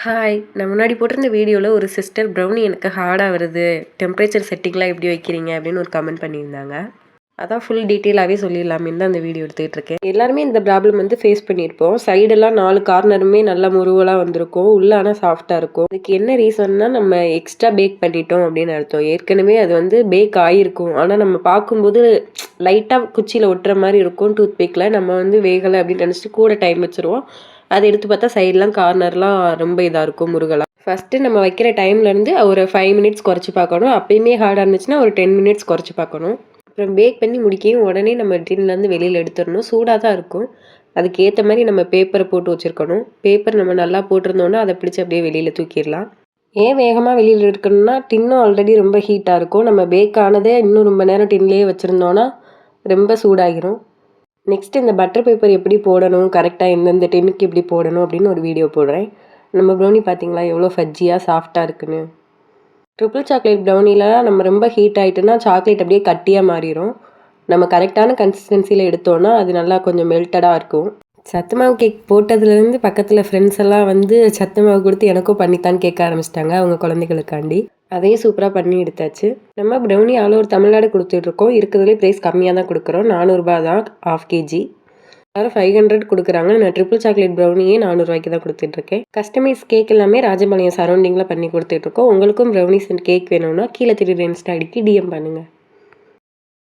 Hi! நான் முன்னாடி போட்டிருந்த வீடியோல ஒரு சிஸ்டர் ப்ரௌனி எனக்கு ஹார்டா வருது. டெம்பரேச்சர் செட்டிங்லாம் எப்படி வைக்கிறீங்க? அப்படின்னு ஒரு கமெண்ட் பண்ணியிருந்தாங்க. அதான் ஃபுல் டீட்டெயிலாவே சொல்லிடலாமேன்னு தான் அந்த வீடியோ எடுத்துக்கிட்டு இருக்கேன். எல்லாருமே இந்த ப்ராப்ளம் வந்து ஃபேஸ் பண்ணியிருப்போம். சைடெல்லாம் 4 கார்னருமே நல்லா முருவலா வந்திருக்கும். உள்ள ஆனா சாஃப்ட்டா இருக்கும். அதுக்கு என்ன ரீசன்னா நம்ம எக்ஸ்ட்ரா பேக் பண்ணிட்டோம் அப்படின்னு அர்த்தம். ஏற்கனவே அது வந்து பேக் ஆயிருக்கும். ஆனா நம்ம பார்க்கும்போது லைட்டா குச்சியில ஒட்டுற மாதிரி இருக்கும் டூத் பிக்ல. நம்ம வந்து வேகலை அப்படின்னு நினைச்சிட்டு கூட டைம் வச்சிருவோம். அதை எடுத்து பார்த்தா சைட்லாம் கார்னர்லாம் ரொம்ப இதாக இருக்கும் முருகலாம். ஃபஸ்ட்டு நம்ம வைக்கிற டைம்லேருந்து ஒரு 5 மினிட்ஸ் குறைச்சி பார்க்கணும். அப்பயுமே ஹார்டாக இருந்துச்சுன்னா ஒரு 10 மினிட்ஸ் குறைச்சி பார்க்கணும். அப்புறம் பேக் பண்ணி முடிக்கவும் உடனே நம்ம டின்லேருந்து வெளியில் எடுத்துடணும். சூடாக தான் இருக்கும். அதுக்கேற்ற மாதிரி நம்ம பேப்பரை போட்டு வச்சுருக்கணும். பேப்பர் நம்ம நல்லா போட்டிருந்தோன்னா அதை பிடிச்சி அப்படியே வெளியில் தூக்கிடலாம். ஏன் வேகமாக வெளியில் எடுக்கணும்னா டின்னும் ஆல்ரெடி ரொம்ப ஹீட்டாக இருக்கும். நம்ம பேக் ஆனதே இன்னும் ரொம்ப நேரம் டின்லேயே வச்சுருந்தோன்னா ரொம்ப சூடாகிரும். நெக்ஸ்ட் இந்த பட்டர் பேப்பர் எப்படி போடணும், கரெக்டாக எந்தெந்த டின்னுக்கு எப்படி போடணும் அப்படின்னு ஒரு வீடியோ போடுறேன். நம்ம ப்ரௌனி பார்த்தீங்களா எவ்வளோ ஃபஜ்ஜியாக சாஃப்டாக இருக்குன்னு. ட்ரிபிள் சாக்லேட் ப்ரௌனியில் நம்ம ரொம்ப ஹீட் ஆகிட்டுன்னா சாக்லேட் அப்படியே கட்டியாக மாறிடும். நம்ம கரெக்டான கன்சிஸ்டன்சியில் எடுத்தோன்னா அது நல்லா கொஞ்சம் மெல்டடாக இருக்கும். சத்து மாவு கேக் போட்டதுலேருந்து பக்கத்தில் ஃப்ரெண்ட்ஸ் எல்லாம் வந்து சத்து மாவு கொடுத்து எனக்கும் பண்ணித்தான்னு கேட்க ஆரம்பிச்சிட்டாங்க அவங்க குழந்தைகளுக்காண்டி. அதையும் சூப்பராக பண்ணி எடுத்தாச்சு. நம்ம ப்ரௌனி ஆல் ஓவர் தமிழ்நாடு கொடுத்துட்ருக்கோம். இருக்கிறதுலே ப்ரைஸ் கம்மியாக தான் கொடுக்குறோம். 400 தான் 1/2 kg. எல்லாரும் 500 கொடுக்குறாங்க. நான் ட்ரிபிள் சாக்லேட் ப்ரௌனியே 400 ரூபாய்க்கு தான் கொடுத்துட்ருக்கேன். கஸ்டமைஸ் கேக் எல்லாமே ராஜபாளையம் சரௌண்டிங்கில் பண்ணி கொடுத்துட்ருக்கோம். உங்களுக்கும் ப்ரௌனிஸ் அண்ட் கேக் வேணும்னா கீழே தெரியுற இன்ஸ்டா ஐடிக்கு DM பண்ணுங்கள்.